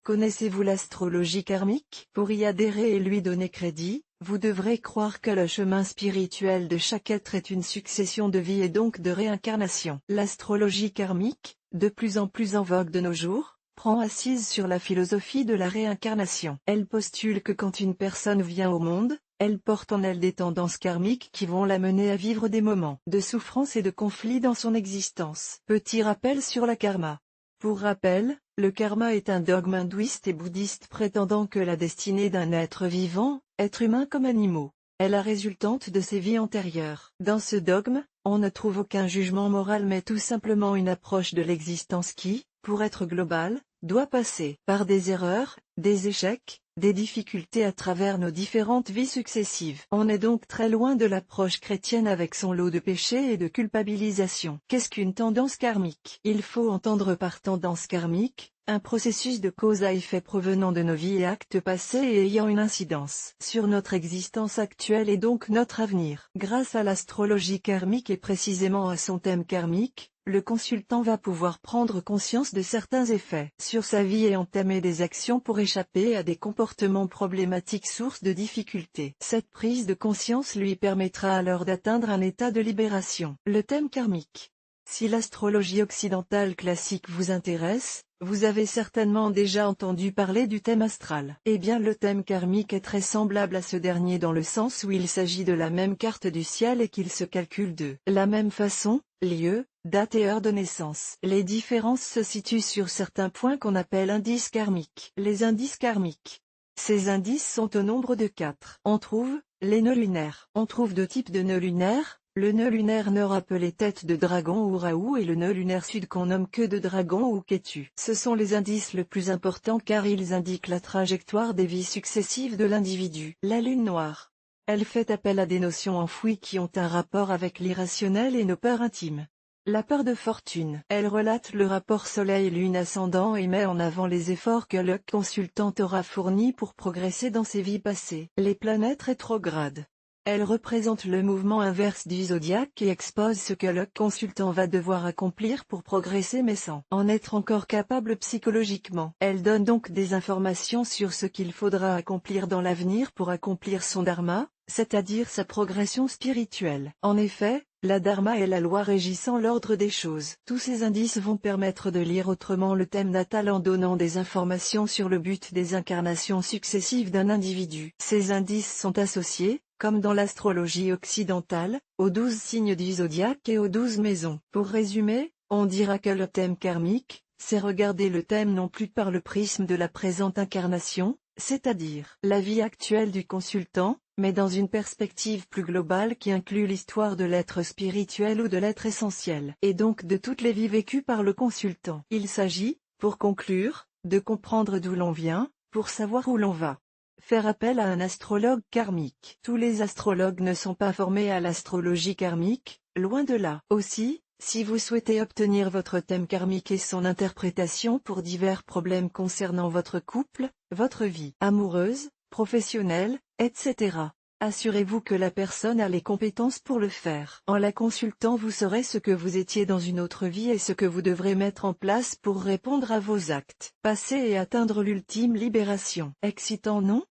Connaissez-vous l'astrologie karmique? Pour y adhérer et lui donner crédit, vous devrez croire que le chemin spirituel de chaque être est une succession de vies et donc de réincarnations. L'astrologie karmique, de plus en plus en vogue de nos jours, prend assise sur la philosophie de la réincarnation. Elle postule que quand une personne vient au monde, elle porte en elle des tendances karmiques qui vont l'amener à vivre des moments de souffrance et de conflit dans son existence. Petit rappel sur la karma. Pour rappel, le karma est un dogme hindouiste et bouddhiste prétendant que la destinée d'un être vivant, être humain comme animaux, est la résultante de ses vies antérieures. Dans ce dogme, on ne trouve aucun jugement moral mais tout simplement une approche de l'existence qui, pour être globale, doit passer par des erreurs, des échecs, des difficultés à travers nos différentes vies successives. On est donc très loin de l'approche chrétienne avec son lot de péchés et de culpabilisation. Qu'est-ce qu'une tendance karmique? Il faut entendre par tendance karmique, un processus de cause à effet provenant de nos vies et actes passés et ayant une incidence sur notre existence actuelle et donc notre avenir. Grâce à l'astrologie karmique et précisément à son thème karmique, le consultant va pouvoir prendre conscience de certains effets sur sa vie et entamer des actions pour échapper à des comportements problématiques sources de difficultés. Cette prise de conscience lui permettra alors d'atteindre un état de libération. Le thème karmique. Si l'astrologie occidentale classique vous intéresse, vous avez certainement déjà entendu parler du thème astral. Eh bien le thème karmique est très semblable à ce dernier dans le sens où il s'agit de la même carte du ciel et qu'il se calcule de la même façon, lieu, date et heure de naissance. Les différences se situent sur certains points qu'on appelle indices karmiques. Les indices karmiques. Ces indices sont au nombre de 4. On trouve les nœuds lunaires. On trouve 2 types de nœuds lunaires. Le nœud lunaire nord appelé tête de dragon ou Rahu et le nœud lunaire sud qu'on nomme queue de dragon ou Ketu. Ce sont les indices les plus importants car ils indiquent la trajectoire des vies successives de l'individu. La lune noire. Elle fait appel à des notions enfouies qui ont un rapport avec l'irrationnel et nos peurs intimes. La peur de fortune. Elle relate le rapport soleil-lune ascendant et met en avant les efforts que le consultant aura fournis pour progresser dans ses vies passées. Les planètes rétrogrades. Elle représente le mouvement inverse du zodiaque et expose ce que le consultant va devoir accomplir pour progresser mais sans en être encore capable psychologiquement. Elle donne donc des informations sur ce qu'il faudra accomplir dans l'avenir pour accomplir son dharma, c'est-à-dire sa progression spirituelle. En effet, la dharma est la loi régissant l'ordre des choses. Tous ces indices vont permettre de lire autrement le thème natal en donnant des informations sur le but des incarnations successives d'un individu. Ces indices sont associés, comme dans l'astrologie occidentale, aux 12 signes du zodiaque et aux 12 maisons. Pour résumer, on dira que le thème karmique, c'est regarder le thème non plus par le prisme de la présente incarnation, c'est-à-dire la vie actuelle du consultant, mais dans une perspective plus globale qui inclut l'histoire de l'être spirituel ou de l'être essentiel, et donc de toutes les vies vécues par le consultant. Il s'agit, pour conclure, de comprendre d'où l'on vient, pour savoir où l'on va. Faire appel à un astrologue karmique. Tous les astrologues ne sont pas formés à l'astrologie karmique, loin de là. Aussi, si vous souhaitez obtenir votre thème karmique et son interprétation pour divers problèmes concernant votre couple, votre vie amoureuse, professionnelle, etc., assurez-vous que la personne a les compétences pour le faire. En la consultant vous saurez ce que vous étiez dans une autre vie et ce que vous devrez mettre en place pour répondre à vos actes passés et atteindre l'ultime libération. Excitant, non?